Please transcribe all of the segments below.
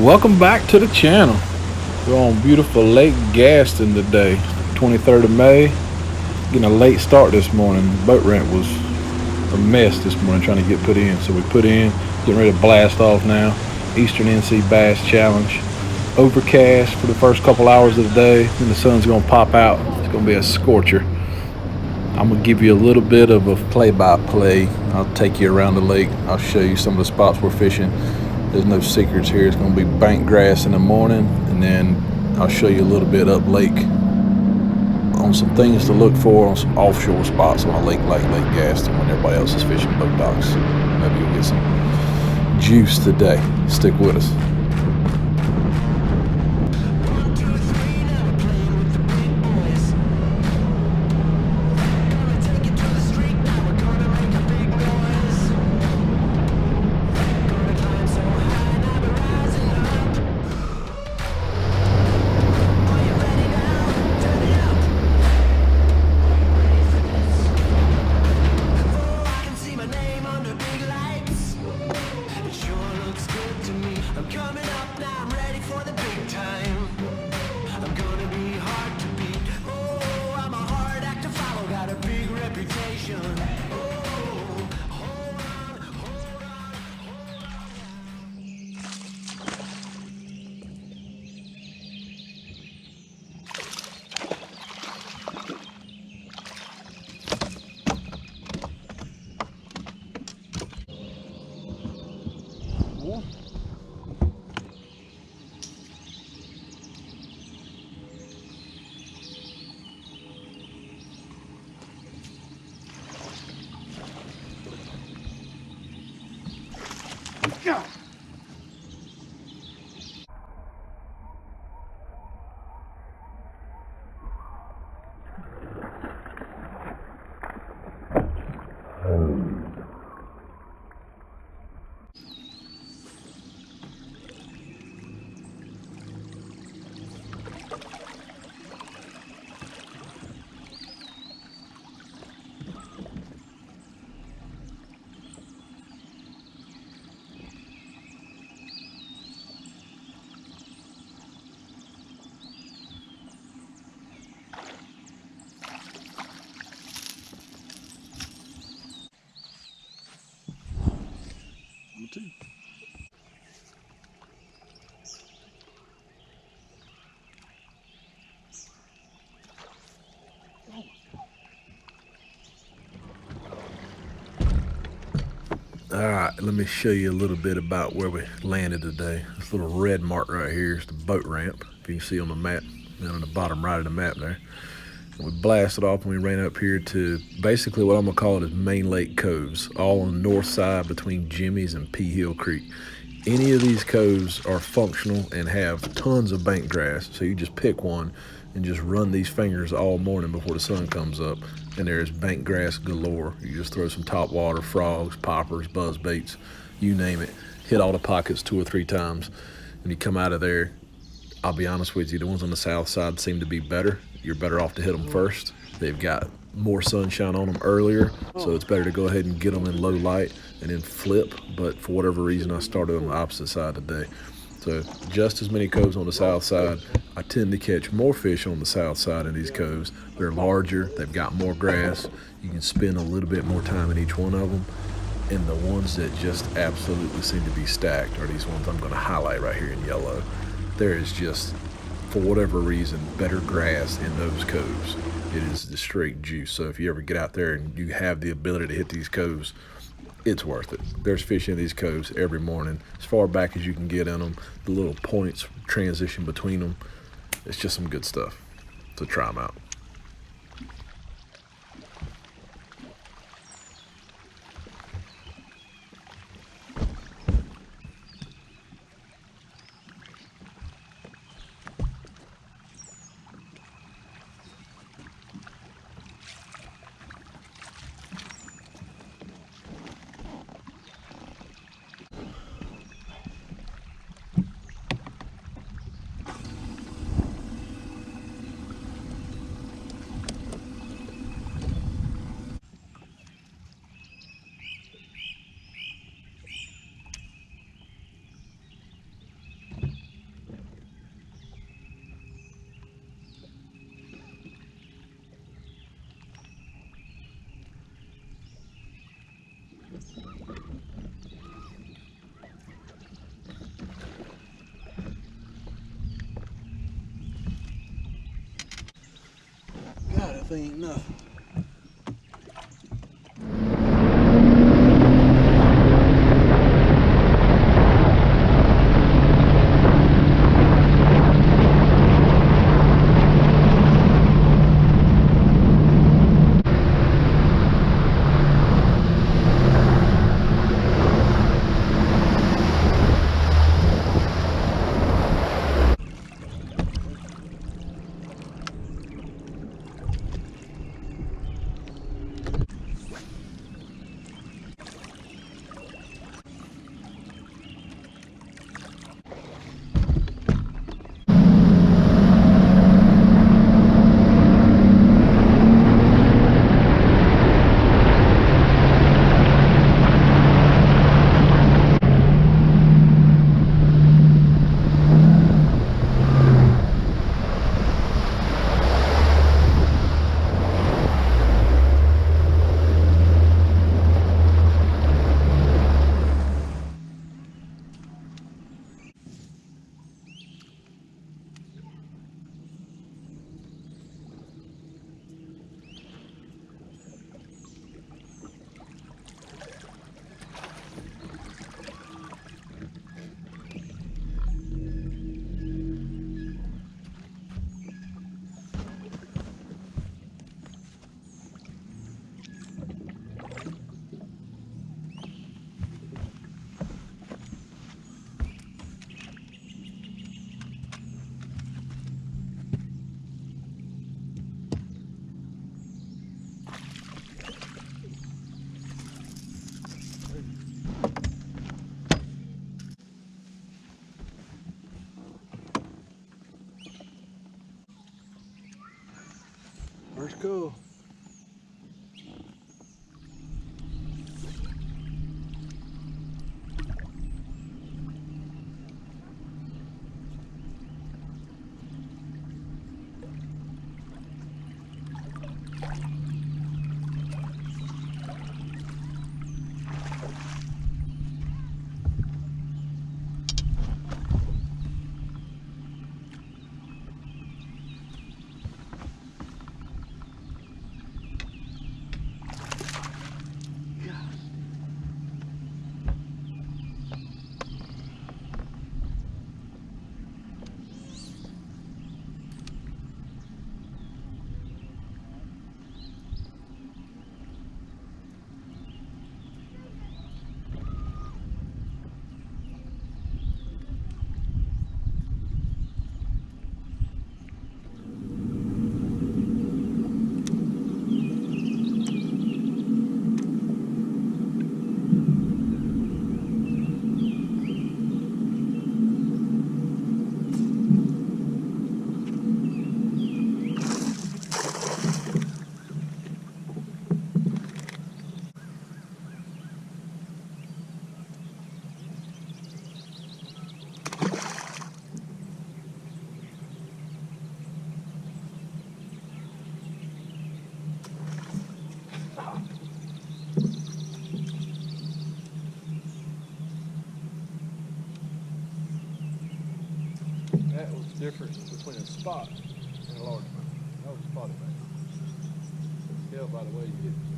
Welcome back to the channel. We're on beautiful Lake Gaston today, 23rd of May. Getting a late start this morning. Boat ramp was a mess this morning trying to get put in. So we put in, getting ready to blast off now. Eastern NC Bass Challenge. Overcast for the first couple hours of the day. Then the sun's gonna pop out. It's gonna be a scorcher. I'm gonna give you a little bit of a play-by-play. I'll take you around the lake. I'll show you some of the spots we're fishing. There's no secrets here. It's gonna be bank grass in the morning, and then I'll show you a little bit up lake on some things to look for on some offshore spots on a lake like Lake Gaston when everybody else is fishing boat docks. Maybe you'll get some juice today. Stick with us. Go! Too. All right, let me show you a little bit about where we landed today. This little red mark right here is the boat ramp. If you can see on the map, down on the bottom right of the map there. And we blasted off and we ran up here to basically what I'm gonna call it is main lake coves, all on the north side between Jimmy's and Pea Hill Creek. Any of these coves are functional and have tons of bank grass, so you just pick one and just run these fingers all morning before the sun comes up, and there's bank grass galore. You just throw some top water, frogs, poppers, buzz baits, you name it, hit all the pockets 2 or 3 times, and you come out of there. I'll be honest with you, the ones on the south side seem to be better. You're better off to hit them first. They've got more sunshine on them earlier, so it's better to go ahead and get them in low light and then flip. But for whatever reason, I started on the opposite side today. So just as many coves on the south side. I tend to catch more fish on the south side of these coves. They're larger, they've got more grass. You can spend a little bit more time in each one of them. And the ones that just absolutely seem to be stacked are these ones I'm gonna highlight right here in yellow. There is just, for whatever reason, better grass in those coves. It is the straight juice. So if you ever get out there and you have the ability to hit these coves, it's worth it. There's fish in these coves every morning, as far back as you can get in them. The little points transition between them. It's just some good stuff. So try them out. Nothing ain't nothing. First go. That was the difference between a spot and a largemouth. That was a spotted bass. Tell by the way you hit it.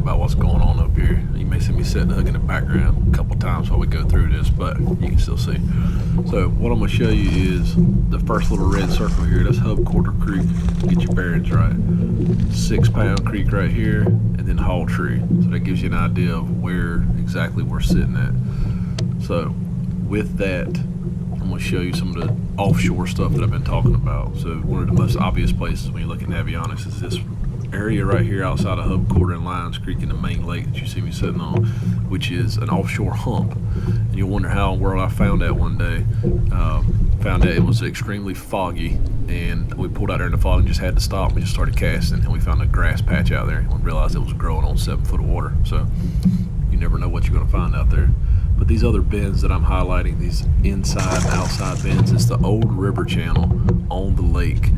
about what's going on up here. You may see me set the hook in the background a couple times while we go through this, but you can still see. So what I'm going to show you is the first little red circle here. That's Hub Quarter Creek. Get your bearings right. 6 Pound Creek right here, and then Hall Tree. So that gives you an idea of where exactly we're sitting at. So with that, I'm going to show you some of the offshore stuff that I've been talking about. So one of the most obvious places when you look at Navionics is this area right here outside of Hub Quarter and Lions Creek in the main lake that you see me sitting on, which is an offshore hump. And you'll wonder how in the world I found that one day. Found that it was extremely foggy, and we pulled out there in the fog and just had to stop. We just started casting, and we found a grass patch out there and realized it was growing on 7 foot of water. So you never know what you're going to find out there. But these other bends that I'm highlighting, these inside and outside bends, it's the old river channel on the lake.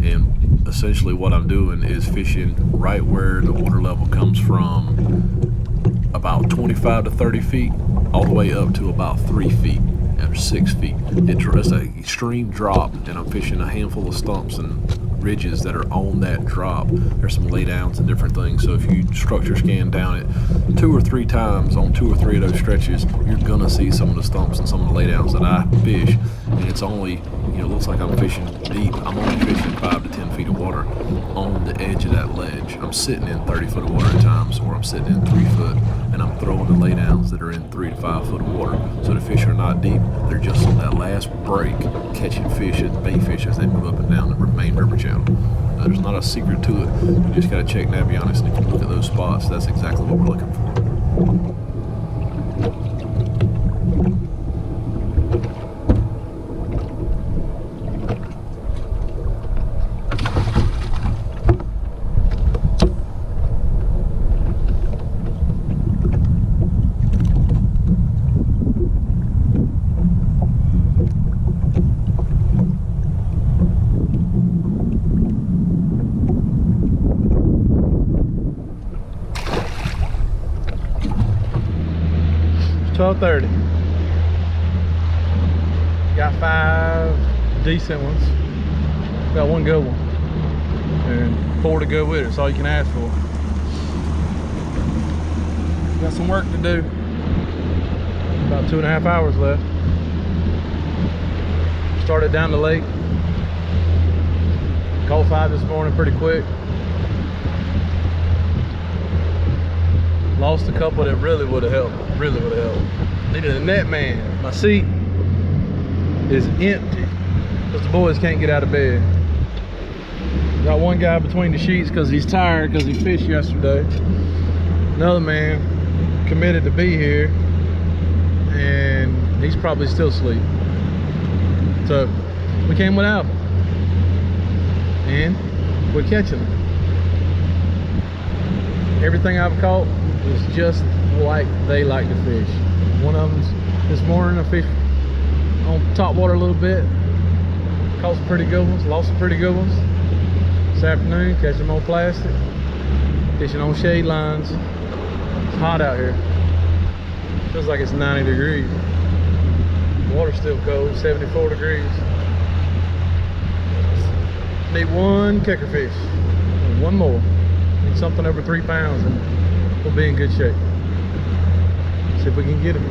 And essentially what I'm doing is fishing right where the water level comes from, about 25 to 30 feet, all the way up to about 3 feet or 6 feet. It's an extreme drop, and I'm fishing a handful of stumps and ridges that are on that drop. There's some laydowns and different things. So if you structure scan down it 2 or 3 times on 2 or 3 of those stretches, you're gonna see some of the stumps and some of the laydowns that I fish. And it's only, it looks like I'm fishing deep. I'm only fishing 5 to 10 feet of water on the edge of that ledge. I'm sitting in 30 foot of water at times, or I'm sitting in 3 foot, and I'm throwing the laydowns that are in 3 to 5 foot of water. So the fish are not deep. They're just on that last break, catching fish as bait fish as they move up and down the main river channel. There's not a secret to it. You just got to check Navionics, and if you look at those spots, that's exactly what we're looking for. It's 12:30. Got 5 decent ones. Got 1 good one. And 4 to go with it. That's all you can ask for. Got some work to do. About 2.5 hours left. Started down the lake. Caught 5 this morning pretty quick. Lost a couple that really would have helped. Really would have helped. Needed a net man. My seat is empty because the boys can't get out of bed. Got one guy between the sheets because he's tired because he fished yesterday. Another man committed to be here, and he's probably still asleep. So we came without him, and we're catching them. Everything I've caught is just like they like to fish. One of them's this morning, I fished on top water a little bit, caught some pretty good ones, lost some pretty good ones. This afternoon, catching them on plastic, fishing on shade lines. It's hot out here. Feels like it's 90 degrees. The water's still cold, 74 degrees. Need 1 kicker fish, and 1 more. Need something over 3 pounds, and we'll be in good shape. See if we can get him.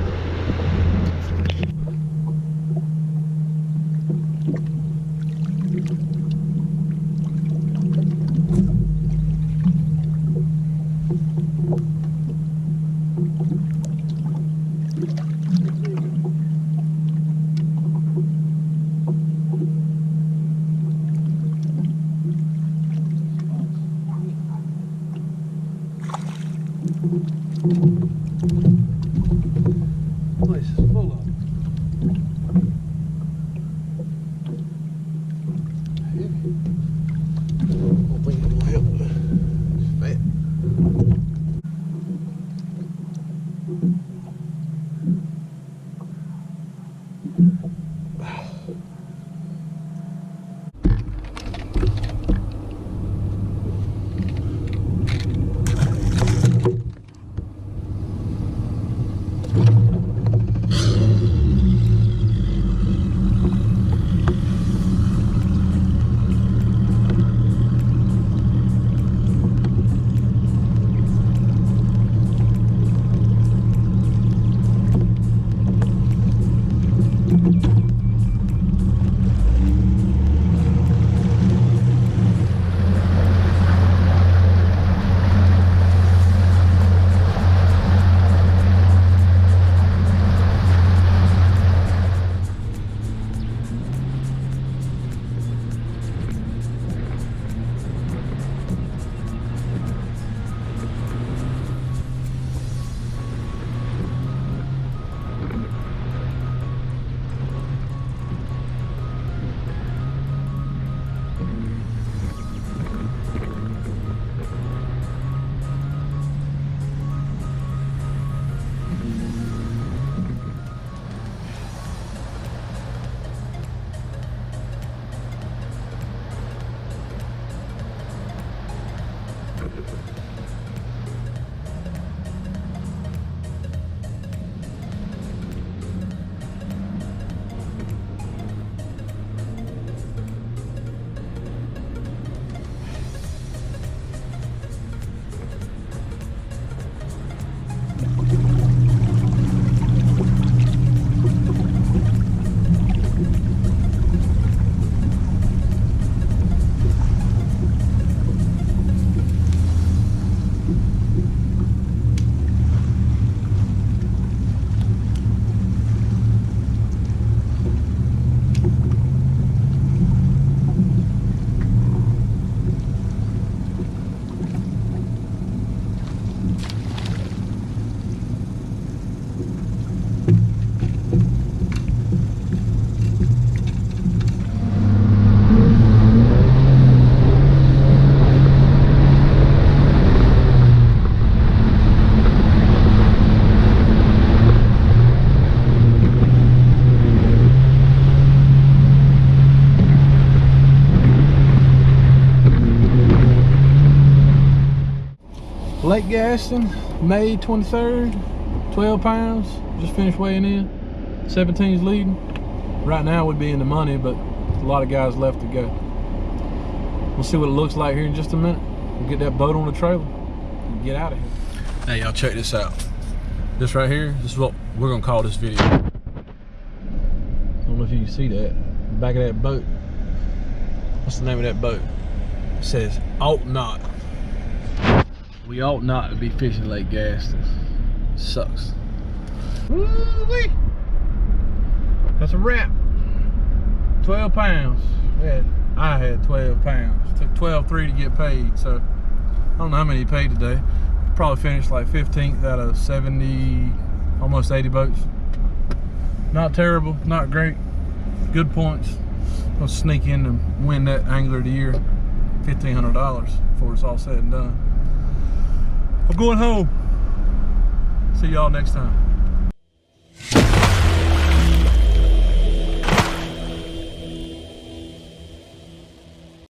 Place is full of them. Heavy. Don't think it will help. It's fat. Lake Gaston, May 23rd, 12 pounds. Just finished weighing in. 17's leading. Right now we'd be in the money, but a lot of guys left to go. We'll see what it looks like here in just a minute. We'll get that boat on the trailer and get out of here. Hey, y'all, check this out. This right here, this is what we're gonna call this video. I don't know if you can see that. The back of that boat. What's the name of that boat? It says, ought not. We ought not to be fishing Lake Gaston. Sucks. Woo-wee! That's a wrap. 12 pounds. I had 12 pounds. Took 12.3 to get paid, so I don't know how many he paid today. Probably finished like 15th out of 70, almost 80 boats. Not terrible, not great. Good points. I'll sneak in and win that Angler of the Year, $1,500 before it's all said and done. I'm going home. See y'all next time.